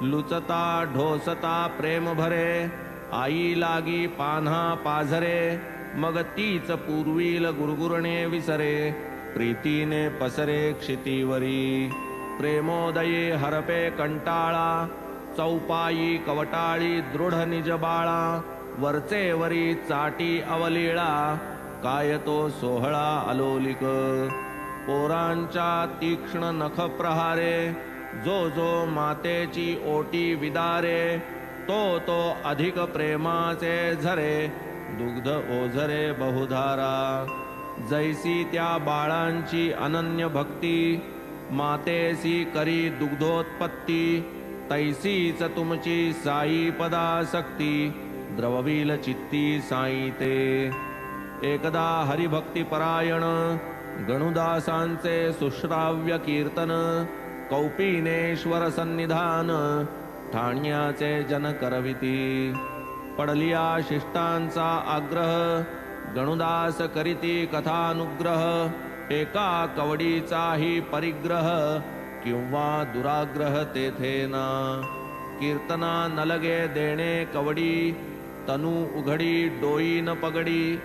लुचता ढोसता प्रेम भरे, आई लागी पान्हा पाझरे, मग तीच पूर्वील गुरगुरणे विसरे, प्रीतीने पसरे क्षितीवरी. प्रेमोदये हरपे कंटाळा, चौपाई कवटाळी दृढ निज बाळा, वरचे वरी चाटी अवलीळा, काय तो सोहळा अलोलिक. पोरांच्या तीक्ष्ण नख प्रहारे, जो जो मातेची ओटी विदारे, तो तो अधिक प्रेमाचे झरे, दुग्ध ओझरे बहुधारा. जैसी त्या बाळांची अनन्य भक्ती, मातेसी करी दुग्धोत्पत्ती, तैसीच तुमची साई पदासक्ती, द्रववील चित्ती साई ते. एकदा हरिभक्तिपरायण, गणुदासांचे सुश्राव्य कीर्तन, कौपीनेश्वर सन्निधान, ठाण्याचे जन करविती. पडलिया शिष्टांचा आग्रह, गणुदास करीती कथानुग्रह, एका कवडीचाही परिग्रह, किंवा दुराग्रह तेथे ना. कीर्तना नलगे देणे कवडी, तनु उघडी डोई न पगडी,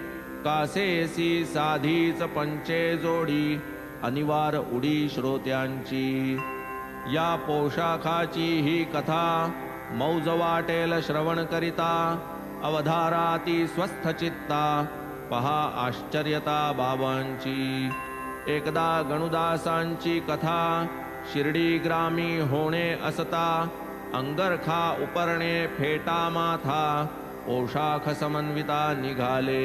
कासेसी साधीच पंचे जोडी, अनिवार उडी श्रोत्यांची. या पोशाखाची ही कथा, मौज वाटेल श्रवण करिता, अवधाराती स्वस्थ चित्ता, पहा आश्चर्यता बाबांची. एकदा गणुदासांची कथा, शिर्डी ग्रामी होणे असता, अंगरखा उपरणे फेटा माथा, पोशाख समन्विता निघाले.